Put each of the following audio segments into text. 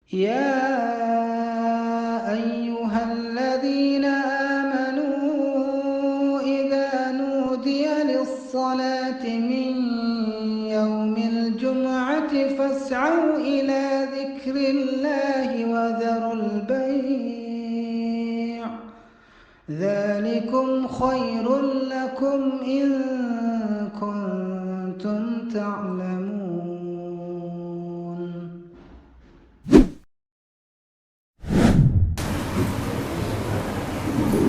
يا أيها الذين آمنوا إذا نودي للصلاة من يوم الجمعة فاسعوا إلى ذكر الله وذروا البيع ذلكم خير لكم إن كنتم تعلمون.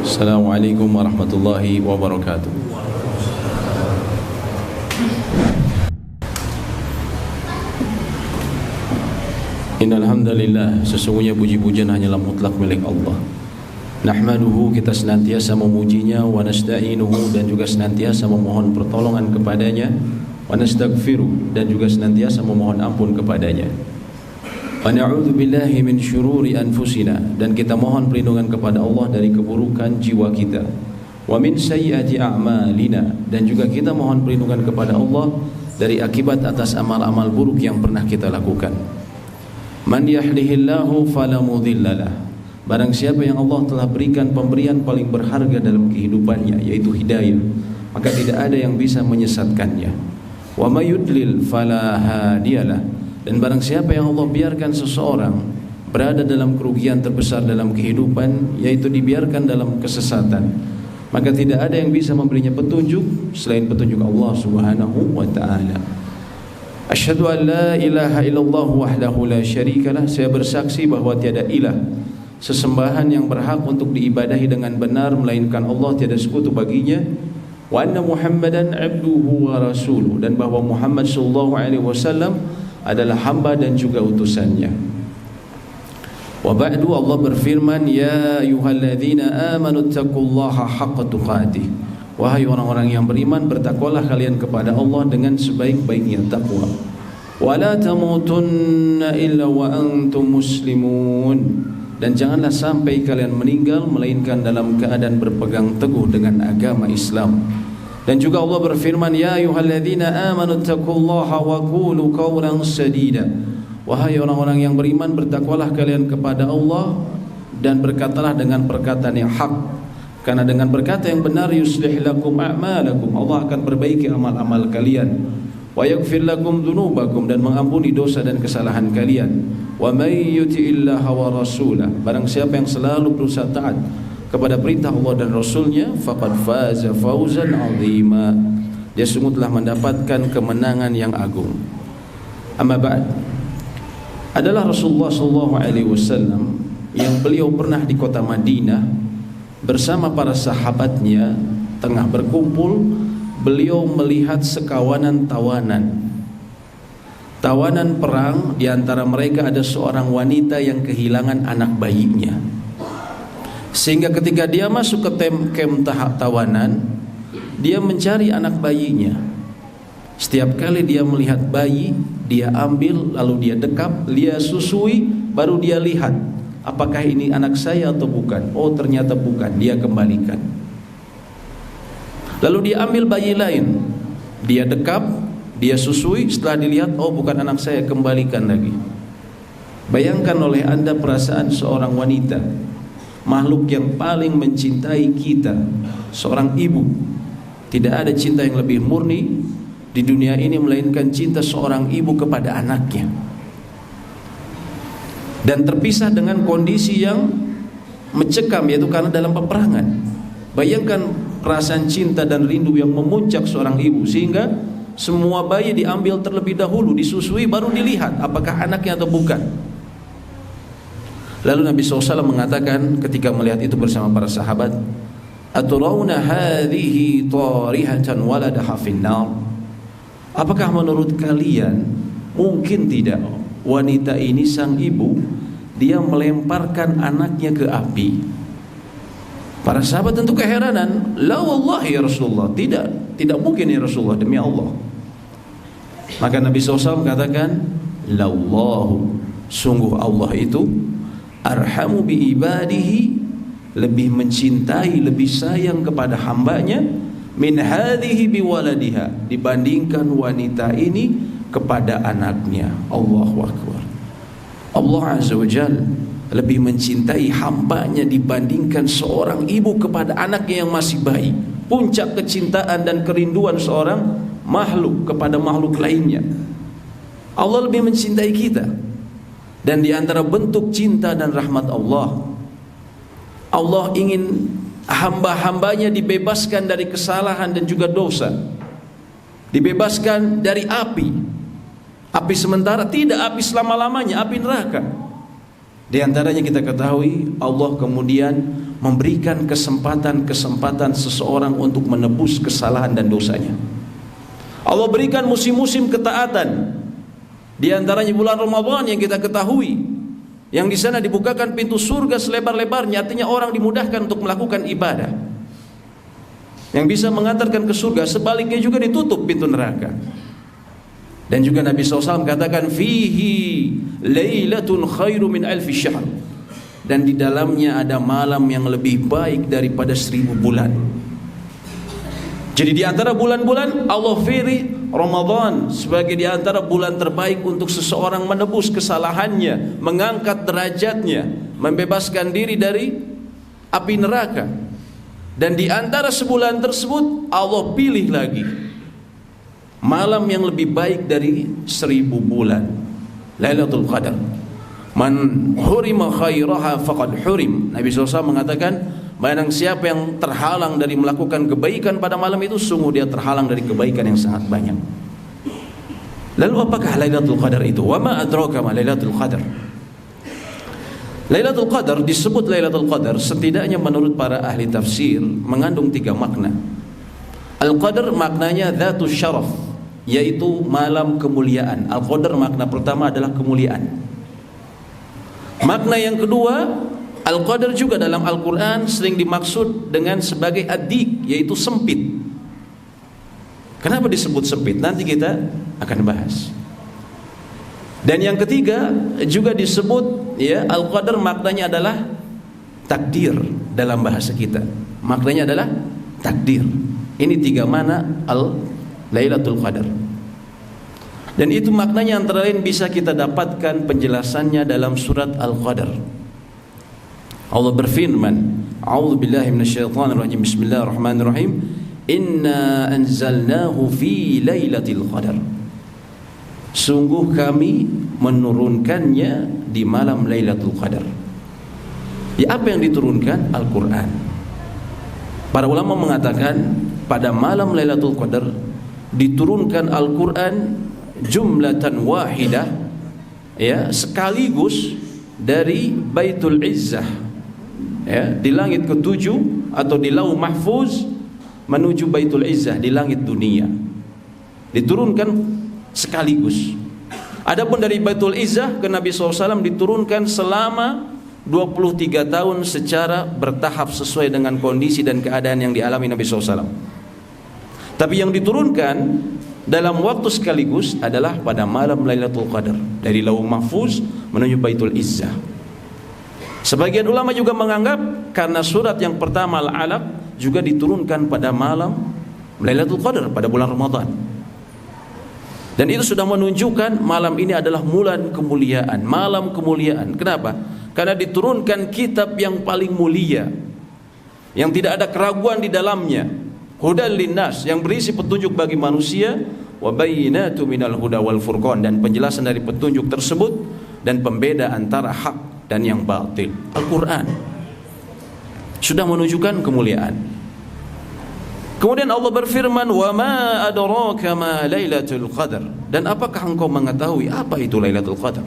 Assalamualaikum warahmatullahi wabarakatuh. Innal hamdalillah, sesungguhnya puji-pujian hanyalah mutlak milik Allah. Nahmaduhu, kita senantiasa memujinya, wa nasta'inuhu, dan juga senantiasa memohon pertolongan kepadanya, wa nastaghfiruh, dan juga senantiasa memohon ampun kepadanya. Wa na'udzu billahi min syururi anfusina, dan kita mohon perlindungan kepada Allah dari keburukan jiwa kita. Wa min sayyiati a'malina, dan juga kita mohon perlindungan kepada Allah dari akibat atas amal-amal buruk yang pernah kita lakukan. Man yahdihillahu fala mudhillalah, barang siapa yang Allah telah berikan pemberian paling berharga dalam kehidupannya, yaitu hidayah, maka tidak ada yang bisa menyesatkannya. Wa may yudlil fala hadiyalah, dan barang siapa yang Allah biarkan seseorang berada dalam kerugian terbesar dalam kehidupan, yaitu dibiarkan dalam kesesatan, maka tidak ada yang bisa memberinya petunjuk selain petunjuk Allah Subhanahu wa ta'ala. Asyhadu an la ilaha illallah wahdahu la syarikalah, saya bersaksi bahwa tiada ilah sesembahan yang berhak untuk diibadahi dengan benar melainkan Allah, tiada sekutu baginya. Wa anna Muhammadan abduhu wa rasuluh, dan bahwa Muhammad sallallahu alaihi wasallam adalah hamba dan juga utusannya. Wa ba'du, Allah berfirman, ya ayyuhalladzina amanu taqullaha haqqa tuqatih, wahai orang-orang yang beriman, bertakwalah kalian kepada Allah dengan sebaik-baiknya takwa. Wa la tamutunna illa wa antum muslimun, dan janganlah sampai kalian meninggal melainkan dalam keadaan berpegang teguh dengan agama Islam. Dan juga Allah berfirman, ya ayyuhalladzina amanu taqullaha wa qulu qawlan sadida, wahai orang-orang yang beriman, bertakwalah kalian kepada Allah dan berkatalah dengan perkataan yang hak, karena dengan berkata yang benar yuslih lakum a'malakum, Allah akan perbaiki amal-amal kalian, wa yaghfir lakum dzunubakum, dan mengampuni dosa dan kesalahan kalian. Wa may yuti'illaha wa rasulah, barang siapa yang selalu berusaha taat kepada perintah Allah dan Rasulnya, faqad faza fawzan 'azima, dia sungguh telah mendapatkan kemenangan yang agung. Amma ba'd, adalah Rasulullah sallallahu alaihi wasallam yang beliau pernah di kota Madinah bersama para sahabatnya tengah berkumpul, beliau melihat sekawanan tawanan perang. Di antara mereka ada seorang wanita yang kehilangan anak bayinya, sehingga ketika dia masuk ke kem tawanan, dia mencari anak bayinya. Setiap kali dia melihat bayi, dia ambil, lalu dia dekap, dia susui, baru dia lihat apakah ini anak saya atau bukan. Oh, ternyata bukan, dia kembalikan. Lalu dia ambil bayi lain, dia dekap, dia susui, setelah dilihat, oh bukan anak saya, kembalikan lagi. Bayangkan oleh Anda perasaan seorang wanita, makhluk yang paling mencintai kita, seorang ibu. Tidak ada cinta yang lebih murni di dunia ini melainkan cinta seorang ibu kepada anaknya, dan terpisah dengan kondisi yang mencekam, yaitu karena dalam peperangan. Bayangkan perasaan cinta dan rindu yang memuncak seorang ibu, sehingga semua bayi diambil terlebih dahulu, disusui, baru dilihat apakah anaknya atau bukan. Lalu Nabi SAW mengatakan ketika melihat itu bersama para sahabat, aturawna hadhihi tarihatan waladaha finnar, apakah menurut kalian mungkin tidak wanita ini, sang ibu, dia melemparkan anaknya ke api? Para sahabat tentu keheranan. La wallahi ya Rasulullah, tidak mungkin ya Rasulullah, demi Allah. Maka Nabi SAW katakan, lallahu, sungguh Allah itu arhamu bi ibadihi, lebih mencintai, lebih sayang kepada hambanya, min hadhihi bi waladiha, dibandingkan wanita ini kepada anaknya. Allahu akbar. Allah Azza wa Jalla lebih mencintai hambanya dibandingkan seorang ibu kepada anaknya yang masih bayi. Puncak kecintaan dan kerinduan seorang makhluk kepada makhluk lainnya. Allah lebih mencintai kita. Dan di antara bentuk cinta dan rahmat Allah, Allah ingin hamba-hambanya dibebaskan dari kesalahan dan juga dosa, dibebaskan dari api sementara, tidak api selama-lamanya, api neraka. Di antaranya kita ketahui Allah kemudian memberikan kesempatan seseorang untuk menebus kesalahan dan dosanya. Allah berikan musim-musim ketaatan. Di antaranya bulan Ramadan yang kita ketahui, yang di sana dibukakan pintu surga selebar-lebarnya, artinya orang dimudahkan untuk melakukan ibadah yang bisa mengantarkan ke surga. Sebaliknya juga ditutup pintu neraka. Dan juga Nabi SAW katakan fihi lailatun khairu min alfi syahr, dan di dalamnya ada malam yang lebih baik daripada 1000 bulan. Jadi di antara bulan-bulan Allah pilih Ramadan sebagai di antara bulan terbaik untuk seseorang menebus kesalahannya, mengangkat derajatnya, membebaskan diri dari api neraka. Dan di antara sebulan tersebut Allah pilih lagi malam yang lebih baik dari 1000 bulan, Lailatul Qadar. Man hurima khairaha faqad hurim. Nabi SAW mengatakan, barang siapa yang terhalang dari melakukan kebaikan pada malam itu, sungguh dia terhalang dari kebaikan yang sangat banyak. Lalu apakah Lailatul Qadar itu? Wa ma adraka ma Lailatul Qadar? Lailatul Qadar disebut Lailatul Qadar setidaknya menurut para ahli tafsir mengandung 3 makna. Al-Qadar maknanya dzatus syaraf, yaitu malam kemuliaan. Al-Qadar makna pertama adalah kemuliaan. Makna yang kedua, Al-Qadar juga dalam Al-Quran sering dimaksud dengan sebagai ad-dik, yaitu sempit. Kenapa disebut sempit? Nanti kita akan bahas. Dan yang ketiga juga disebut, ya, Al-Qadar maknanya adalah takdir dalam bahasa kita. Maknanya adalah takdir. Ini 3 makna Lailatul Qadar. Dan itu maknanya antara lain bisa kita dapatkan penjelasannya dalam surat Al-Qadar. Allah berfirman, A'udzu billahi minasyaitonir rajim. Bismillahirrahmanirrahim. Inna anzalnahu fi lailatul qadar. Sungguh kami menurunkannya di malam Lailatul Qadar. Ya, apa yang diturunkan? Al-Qur'an. Para ulama mengatakan pada malam Lailatul Qadar diturunkan Al-Qur'an jumlatan wahidah, ya, sekaligus dari Baitul Izzah, ya, di langit ke-7 atau di Lauh Mahfuz menuju Baitul Izzah di langit dunia, diturunkan sekaligus. Adapun dari Baitul Izzah ke Nabi SAW diturunkan selama 23 tahun secara bertahap sesuai dengan kondisi dan keadaan yang dialami Nabi SAW. Tapi yang diturunkan dalam waktu sekaligus adalah pada malam Lailatul Qadar, dari Lauh Mahfuz menuju Baitul Izzah. Sebagian ulama juga menganggap karena surat yang pertama Al-Alaq juga diturunkan pada malam Lailatul Qadar pada bulan Ramadan. Dan itu sudah menunjukkan malam ini adalah bulan kemuliaan, malam kemuliaan. Kenapa? Karena diturunkan kitab yang paling mulia, yang tidak ada keraguan di dalamnya, Hudan linnas, yang berisi petunjuk bagi manusia, wa bayyinatu minal huda wal furqan, dan penjelasan dari petunjuk tersebut dan pembeda antara hak dan yang batil. Al-Quran sudah menunjukkan kemuliaan. Kemudian Allah berfirman, wa ma adraka ma Lailatul Qadar, dan apakah engkau mengetahui apa itu Lailatul Qadar?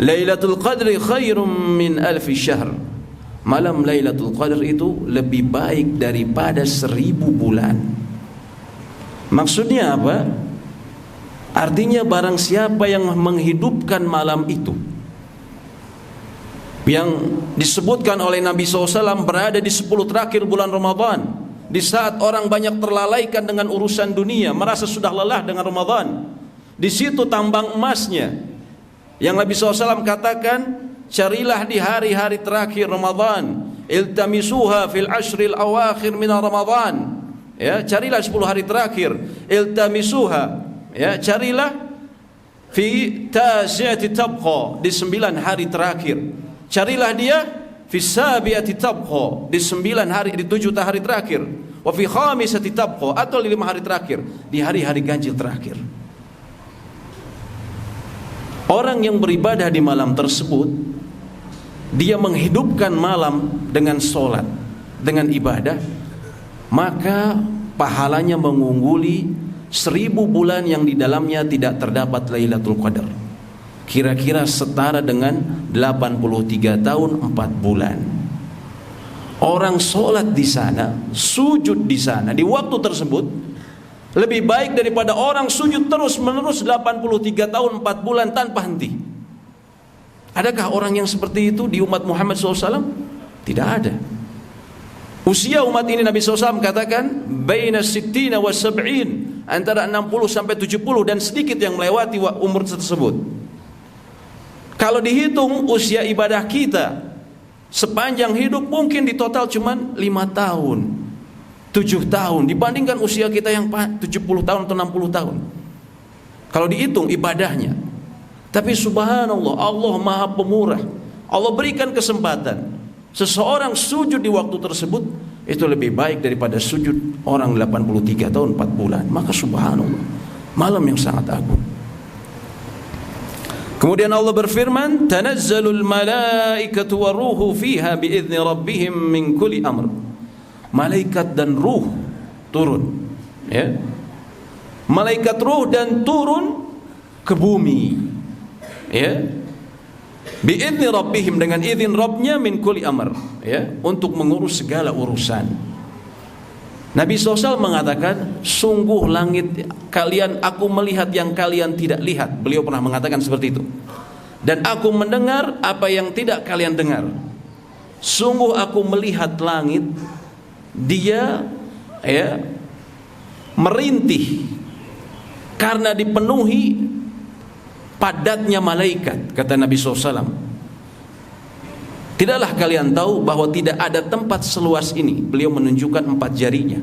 Lailatul Qadri khairum min alfi syahr. Malam Lailatul Qadar itu lebih baik daripada 1000 bulan. Maksudnya apa? Artinya barang siapa yang menghidupkan malam itu, yang disebutkan oleh Nabi SAW berada di 10 terakhir bulan Ramadan, di saat orang banyak terlalaikan dengan urusan dunia, merasa sudah lelah dengan Ramadan, di situ tambang emasnya, yang Nabi SAW katakan, carilah di hari-hari terakhir Ramadan, iltamisuha fil ashril awakhir min Ramadan, ya, carilah 10 hari terakhir, iltamisuha, ya, carilah fi tasi'ati tabqa, di 9 hari terakhir. Carilah dia fi sabi'ati tabqa, di 9 hari, di 7 hari terakhir. Wa fi khamisati tabqa, atau di 5 hari terakhir, di hari-hari ganjil terakhir. Orang yang beribadah di malam tersebut, dia menghidupkan malam dengan sholat, dengan ibadah, maka pahalanya mengungguli 1000 bulan yang di dalamnya tidak terdapat Lailatul Qadar. Kira-kira setara dengan 83 tahun 4 bulan. Orang sholat di sana, sujud di sana, di waktu tersebut lebih baik daripada orang sujud terus menerus 83 tahun 4 bulan tanpa henti. Adakah orang yang seperti itu di umat Muhammad SAW? Tidak ada. Usia umat ini Nabi SAW katakan baina sittina wa sab'in, antara 60 sampai 70, dan sedikit yang melewati umur tersebut. Kalau dihitung usia ibadah kita sepanjang hidup, mungkin di total cuma 5 tahun, 7 tahun dibandingkan usia kita yang 70 tahun atau 60 tahun. Kalau dihitung ibadahnya. Tapi subhanallah, Allah Maha Pemurah. Allah berikan kesempatan seseorang sujud di waktu tersebut, itu lebih baik daripada sujud orang 83 tahun 4 bulan. Maka subhanallah, malam yang sangat agung. Kemudian Allah berfirman, tanazzalul malaikatu waruhu fiha biizni rabbihim min kulli amr. Malaikat dan ruh turun, ya. Malaikat ruh dan turun ke bumi, ya. Biizni rabbihim, dengan izin Rabbnya, min kulli amr, ya, untuk mengurus segala urusan. Nabi SAW mengatakan, sungguh langit kalian, aku melihat yang kalian tidak lihat. Beliau pernah mengatakan seperti itu. Dan aku mendengar apa yang tidak kalian dengar. Sungguh aku melihat langit, dia, ya, merintih karena dipenuhi padatnya malaikat, kata Nabi SAW. Tidaklah kalian tahu bahwa tidak ada tempat seluas ini, beliau menunjukkan 4 jarinya,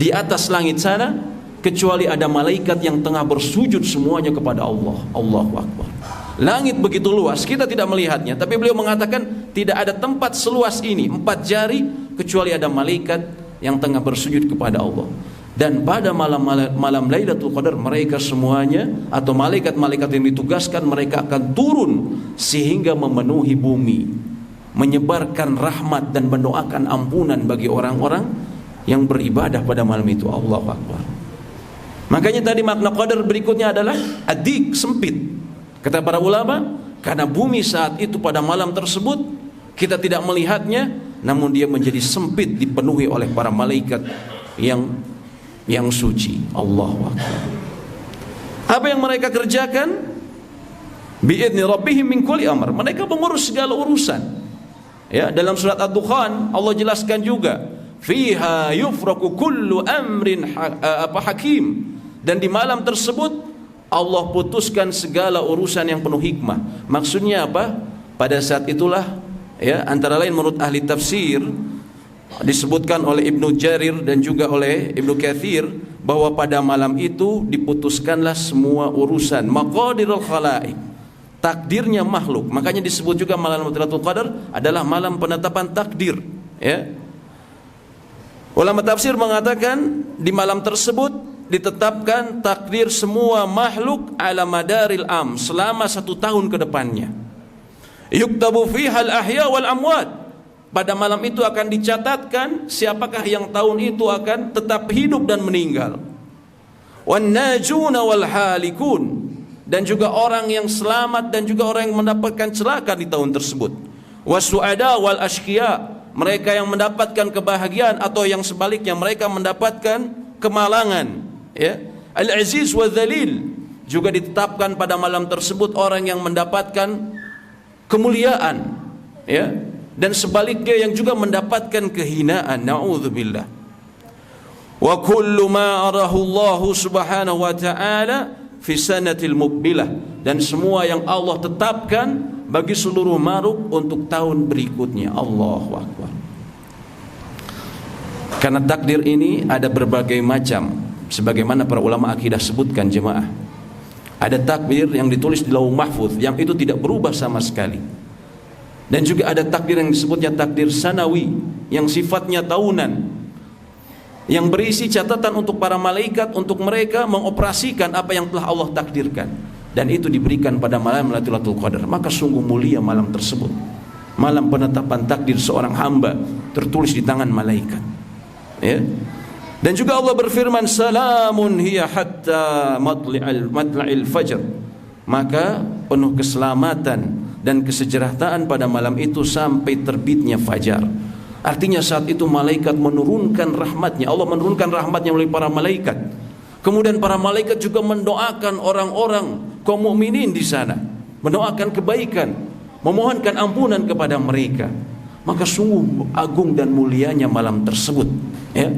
di atas langit sana, kecuali ada malaikat yang tengah bersujud semuanya kepada Allah. Allahu Akbar. Langit begitu luas, kita tidak melihatnya, tapi beliau mengatakan tidak ada tempat seluas ini, 4 jari, kecuali ada malaikat yang tengah bersujud kepada Allah. Dan pada malam Lailatul Qadar, mereka semuanya, atau malaikat-malaikat yang ditugaskan, mereka akan turun sehingga memenuhi bumi, menyebarkan rahmat dan mendoakan ampunan bagi orang-orang yang beribadah pada malam itu. Allahu Akbar. Makanya tadi makna qadar berikutnya adalah adik, sempit. Kata para ulama, karena bumi saat itu pada malam tersebut kita tidak melihatnya, namun dia menjadi sempit, dipenuhi oleh para malaikat yang suci. Allahu Akbar. Apa yang mereka kerjakan? Bi'idni rabbihim min kulli amr. Mereka mengurus segala urusan. Ya, dalam surat Ad-Dukhan Allah jelaskan juga, fiha yufraku kullu amrin hakim. Dan di malam tersebut Allah putuskan segala urusan yang penuh hikmah. Maksudnya apa? Pada saat itulah, ya, antara lain menurut ahli tafsir disebutkan oleh Ibnu Jarir dan juga oleh Ibnu Katsir, bahwa pada malam itu diputuskanlah semua urusan maqadirul khalaiq, takdirnya makhluk. Makanya disebut juga malam Lailatul Qadar adalah malam penetapan takdir, ya. Ulama tafsir mengatakan di malam tersebut ditetapkan takdir semua makhluk ala madaril am, selama 1 tahun ke depannya. Yuktabu fiha al-ahya wal amwat. Pada malam itu akan dicatatkan siapakah yang tahun itu akan tetap hidup dan meninggal. Wan najuna wal halikun, dan juga orang yang selamat dan juga orang yang mendapatkan celaka di tahun tersebut. Wasu'ada wal ashqiya, mereka yang mendapatkan kebahagiaan atau yang sebaliknya mereka mendapatkan kemalangan, ya. Al-aziz wa dzalil, juga ditetapkan pada malam tersebut orang yang mendapatkan kemuliaan, ya, dan sebaliknya yang juga mendapatkan kehinaan. Na'udzubillah. Wa kullu ma arahu Allah subhanahu wa ta'ala fi sanatil muqbilah, dan semua yang Allah tetapkan bagi seluruh makhluk untuk tahun berikutnya. Allahu Akbar. Karena takdir ini ada berbagai macam, sebagaimana para ulama akidah sebutkan, jemaah. Ada takdir yang ditulis di Lauh Mahfuz yang itu tidak berubah sama sekali. Dan juga ada takdir yang disebutnya takdir sanawi yang sifatnya tahunan, yang berisi catatan untuk para malaikat untuk mereka mengoperasikan apa yang telah Allah takdirkan, dan itu diberikan pada malam Lailatul Qadar. Maka sungguh mulia malam tersebut, malam penetapan takdir seorang hamba tertulis di tangan malaikat, ya. Dan juga Allah berfirman, salamun hiya hatta matla'il fajr. Maka penuh keselamatan dan kesejahteraan pada malam itu sampai terbitnya fajar. Artinya saat itu malaikat menurunkan rahmatnya. Allah menurunkan rahmatnya melalui para malaikat. Kemudian para malaikat juga mendoakan orang-orang kaum mukminin di sana, mendoakan kebaikan, memohonkan ampunan kepada mereka. Maka sungguh agung dan mulianya malam tersebut, ya.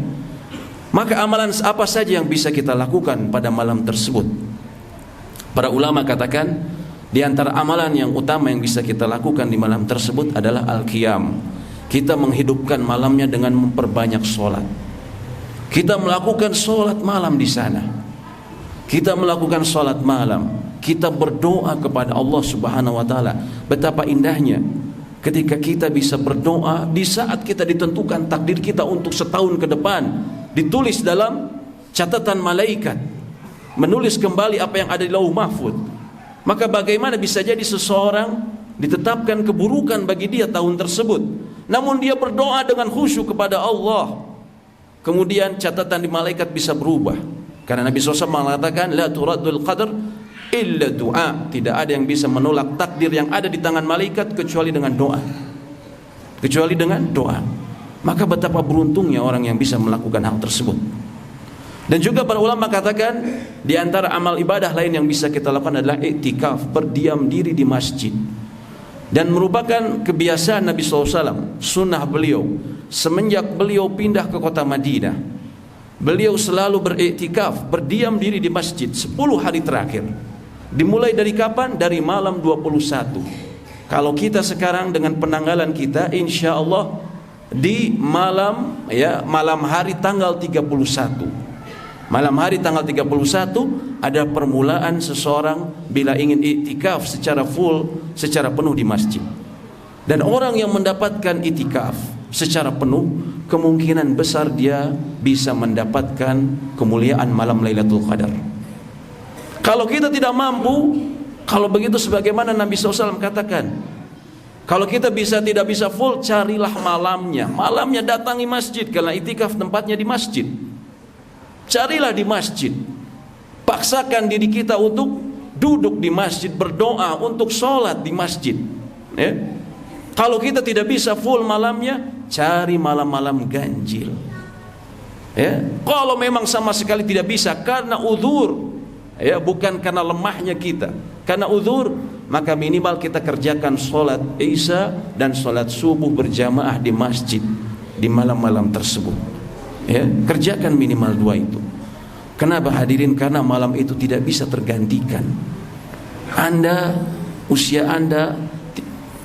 Maka amalan apa saja yang bisa kita lakukan pada malam tersebut? Para ulama katakan di antara amalan yang utama yang bisa kita lakukan di malam tersebut adalah al-qiyam. Kita menghidupkan malamnya dengan memperbanyak sholat. Kita melakukan sholat malam di sana. Kita melakukan sholat malam. Kita berdoa kepada Allah Subhanahu wa Ta'ala. Betapa indahnya ketika kita bisa berdoa di saat kita ditentukan takdir kita untuk setahun ke depan, ditulis dalam catatan malaikat, menulis kembali apa yang ada di Lauh Mahfuz. Maka bagaimana bisa jadi seseorang ditetapkan keburukan bagi dia tahun tersebut, namun dia berdoa dengan khusyuk kepada Allah, kemudian catatan di malaikat bisa berubah. Karena Nabi SAW mengatakan, la turaddul qadar illa doa. Tidak ada yang bisa menolak takdir yang ada di tangan malaikat kecuali dengan doa. Kecuali dengan doa. Maka betapa beruntungnya orang yang bisa melakukan hal tersebut. Dan juga para ulama katakan di antara amal ibadah lain yang bisa kita lakukan adalah iktikaf, berdiam diri di masjid. Dan merupakan kebiasaan Nabi SAW, sunnah beliau semenjak beliau pindah ke kota Madinah. Beliau selalu beriktikaf, berdiam diri di masjid 10 hari terakhir. Dimulai dari kapan? Dari malam 21. Kalau kita sekarang dengan penanggalan kita, insya Allah di malam, ya, malam hari tanggal 31. Malam hari tanggal 31 ada permulaan seseorang bila ingin iktikaf secara full, secara penuh di masjid. Dan orang yang mendapatkan iktikaf secara penuh, kemungkinan besar dia bisa mendapatkan kemuliaan malam Lailatul Qadar. Kalau kita tidak mampu, kalau begitu sebagaimana Nabi SAW katakan, kalau kita tidak bisa full, carilah malamnya. Malamnya datangi masjid, karena iktikaf tempatnya di masjid. Carilah di masjid. Paksakan diri kita untuk duduk di masjid, berdoa, untuk sholat di masjid, ya. Kalau kita tidak bisa full malamnya, cari malam-malam ganjil, ya. Kalau memang sama sekali tidak bisa karena uzur, ya, bukan karena lemahnya kita, karena uzur, maka minimal kita kerjakan sholat isya dan sholat subuh berjamaah di masjid di malam-malam tersebut, ya. Kerjakan minimal 2 itu. Kenapa hadirin? Karena malam itu tidak bisa tergantikan. Anda, usia Anda,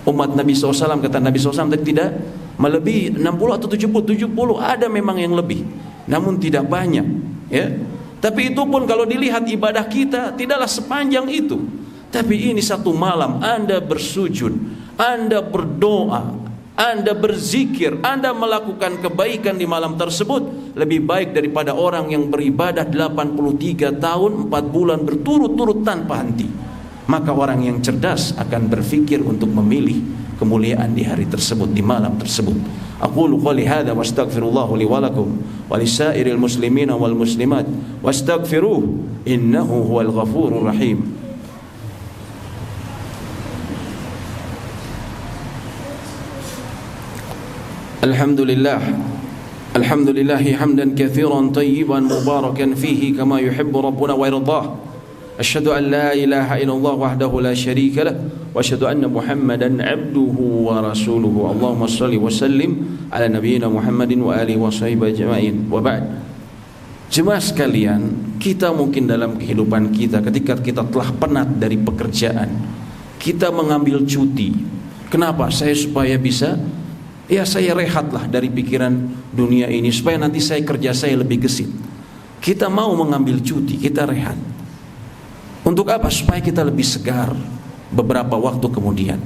umat Nabi SAW, kata Nabi SAW tadi, tidak melebihi 60 atau 70 ada memang yang lebih, namun tidak banyak, ya. Tapi itu pun kalau dilihat ibadah kita tidaklah sepanjang itu. Tapi ini satu malam Anda bersujud, Anda berdoa, Anda berzikir, Anda melakukan kebaikan di malam tersebut lebih baik daripada orang yang beribadah 83 tahun 4 bulan berturut-turut tanpa henti. Maka orang yang cerdas akan berfikir untuk memilih kemuliaan di hari tersebut, di malam tersebut. Aqulu qouli hadza wa astaghfirullah li wa lakum wa lisairil muslimina wal muslimat wastaghfiruh innahu huwal ghafurur rahim. Alhamdulillah, alhamdulillahi hamdan katsiran tayyiban mubarakan fihi kama yuhibbu rabbuna wa yardah. Asyhadu an la ilaha illallah wahdahu la syarika lah wa asyhadu anna Muhammadan abduhu wa rasuluhu. Allahumma shalli wa sallim ala nabiyyina Muhammadin wa alihi wa sahbihi ajma'in. Wa ba'd. Jemaah sekalian, kita mungkin dalam kehidupan kita ketika kita telah penat dari pekerjaan, kita mengambil cuti. Kenapa? Supaya bisa, ya, saya rehatlah dari pikiran dunia ini, supaya nanti kerja saya lebih gesit. Kita mau mengambil cuti, kita rehat. Untuk apa? Supaya kita lebih segar beberapa waktu kemudian.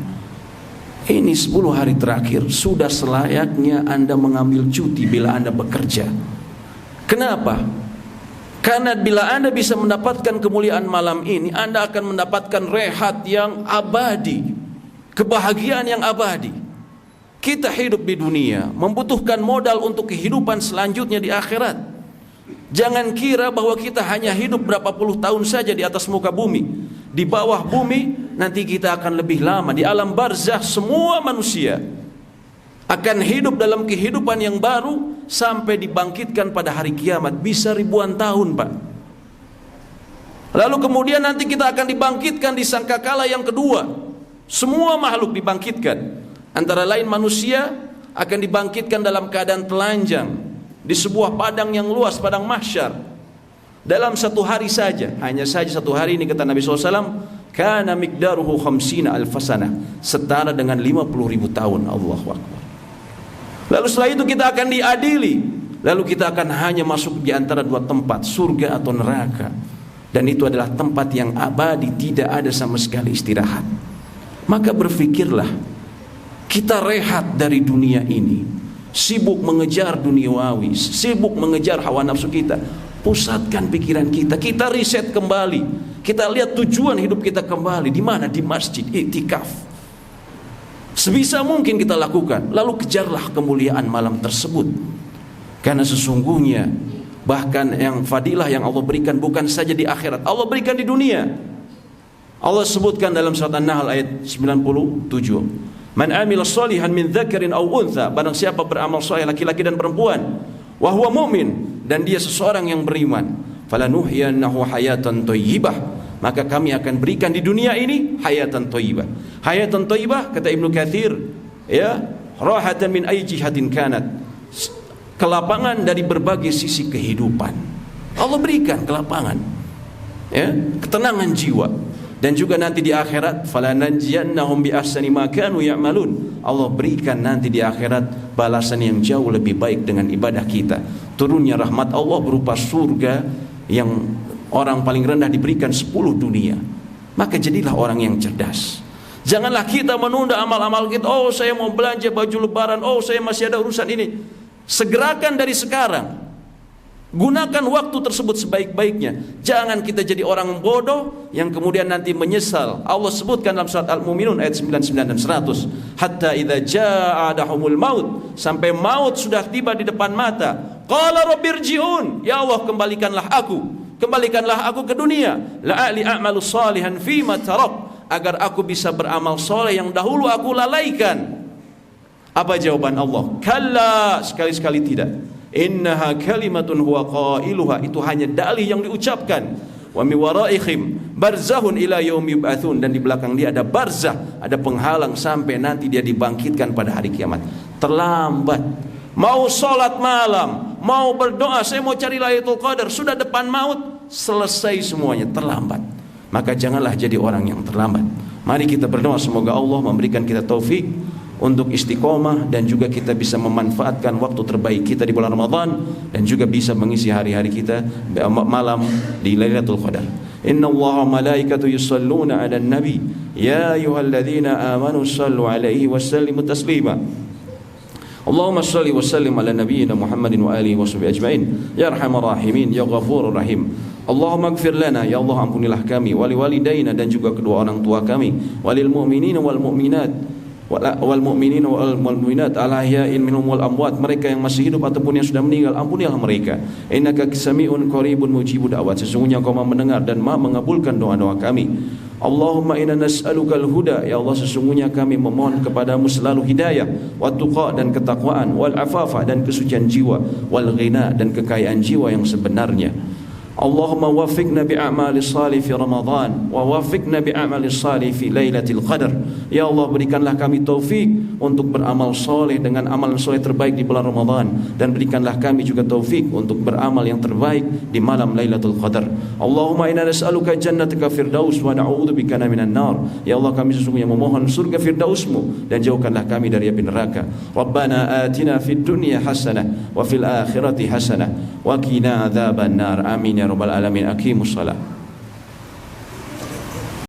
Ini 10 hari terakhir sudah selayaknya Anda mengambil cuti bila Anda bekerja. Kenapa? Karena bila Anda bisa mendapatkan kemuliaan malam ini, Anda akan mendapatkan rehat yang abadi, kebahagiaan yang abadi. Kita hidup di dunia membutuhkan modal untuk kehidupan selanjutnya di akhirat. Jangan kira bahwa kita hanya hidup berapa puluh tahun saja di atas muka bumi. Di bawah bumi nanti kita akan lebih lama. Di alam barzakh semua manusia akan hidup dalam kehidupan yang baru sampai dibangkitkan pada hari kiamat. Bisa ribuan tahun, Pak. Lalu kemudian nanti kita akan dibangkitkan di sangkakala yang kedua. Semua makhluk dibangkitkan. Antara lain manusia akan dibangkitkan dalam keadaan telanjang di sebuah padang yang luas, padang mahsyar. Dalam satu hari saja, hanya saja satu hari ini kata Nabi SAW, kana miqdaruhu khamsina alfasana, setara dengan 50.000 tahun. Allahu Akbar. Lalu setelah itu kita akan diadili. Lalu kita akan hanya masuk di antara dua tempat, surga atau neraka. Dan itu adalah tempat yang abadi, tidak ada sama sekali istirahat. Maka berfikirlah, kita rehat dari dunia ini, sibuk mengejar duniawi, sibuk mengejar hawa nafsu kita. Pusatkan pikiran kita, kita riset kembali, kita lihat tujuan hidup kita kembali. Di mana? Di masjid, iktikaf. Sebisa mungkin kita lakukan. Lalu kejarlah kemuliaan malam tersebut. Karena sesungguhnya bahkan yang fadilah yang Allah berikan bukan saja di akhirat, Allah berikan di dunia. Allah sebutkan dalam surat An-Nahl ayat 97. Man amila shalihan min dzakarin aw untha, barang siapa beramal saleh laki-laki dan perempuan, wa huwa mu'min, dan dia seseorang yang beriman, falanuhyiyannahu hayatan thayyibah, maka kami akan berikan di dunia ini hayatan thayyibah. Hayatan thayyibah kata Ibnu Katsir, ya, rahatan min ayyi jihatin kanat, kelapangan dari berbagai sisi kehidupan. Allah berikan kelapangan, ya, ketenangan jiwa. Dan juga nanti di akhirat, falanajziyannahum bi ahsani ma kanu ya'malun, Allah berikan nanti di akhirat balasan yang jauh lebih baik dengan ibadah kita. Turunnya rahmat Allah berupa surga yang orang paling rendah diberikan 10 dunia. Maka jadilah orang yang cerdas. Janganlah kita menunda amal-amal kita. Oh, saya mau belanja baju lebaran, oh saya masih ada urusan ini. Segerakan dari sekarang. Gunakan waktu tersebut sebaik-baiknya. Jangan kita jadi orang bodoh yang kemudian nanti menyesal. Allah sebutkan dalam surat Al-Mu'minun ayat 99 dan 100, hatta idza jaa adahumul maut, sampai maut sudah tiba di depan mata. Qala rabbirji'un, ya Allah kembalikanlah aku ke dunia. La'ali a'malu salihan fima tarak, agar aku bisa beramal soleh yang dahulu aku lalaikan. Apa jawaban Allah? Kalla, sekali-sekali tidak. Innaha kalimatun huwa qailuha, itu hanya dalih yang diucapkan. Wa mi waraihim barzahun ila yaumi yub'atsun, dan di belakang dia ada barzah, ada penghalang sampai nanti dia dibangkitkan pada hari kiamat. Terlambat. Mau sholat malam, mau berdoa, saya mau cari Lailatul Qadar, sudah depan maut, selesai semuanya, terlambat. Maka janganlah jadi orang yang terlambat. Mari kita berdoa semoga Allah memberikan kita taufik untuk istiqomah, dan juga kita bisa memanfaatkan waktu terbaik kita di bulan Ramadan, dan juga bisa mengisi hari-hari kita malam di Lailatul Qadar. Innallaha wa malaikatahu yusholluna 'alan nabi ya ayyuhalladzina amanu shallu 'alaihi wa sallimu taslima. Allahumma shalli wa sallim ala nabiyyina Muhammadin wa alihi wa sahbihi ajmain ya arhamar rahimin ya ghafurur rahim. Allahumma ighfir lana, ya Allah ampunilah kami, wali walidaina, dan juga kedua orang tua kami, walil mu'minina wal mu'minat wal mu'minin wal mu'minat al-ahya'in minhum wal amwat, mereka yang masih hidup ataupun yang sudah meninggal, ampunilah mereka. Innaka sami'un qaribun mujibud da'wat, sesungguhnya Engkau Maha mendengar dan Maha mengabulkan doa-doa kami. Allahumma inna nas'alukal huda, ya Allah sesungguhnya kami memohon kepadamu selalu hidayah, wa tuqa, dan ketakwaan, wal afafa, dan kesucian jiwa, wal ghina, dan kekayaan jiwa yang sebenarnya. Allahumma wafiqna bi'amali salih fi Ramadan wa wafiqna bi'amali salih fi Lailatul Qadar. Ya Allah berikanlah kami taufik untuk beramal soleh dengan amalan soleh terbaik di bulan Ramadan, dan berikanlah kami juga taufik untuk beramal yang terbaik di malam Lailatul Qadar. Allahumma inna nas'aluka jannataka firdaus wa na'udzubika minan nar. Ya Allah kami sesungguhnya memohon surga firdausmu, dan jauhkanlah kami dari api neraka. Rabbana atina fid dunya hasanah wa fil akhirati hasanah wa qina adzaban nar. Amin ya rabbal alamin. Aqimus shalah.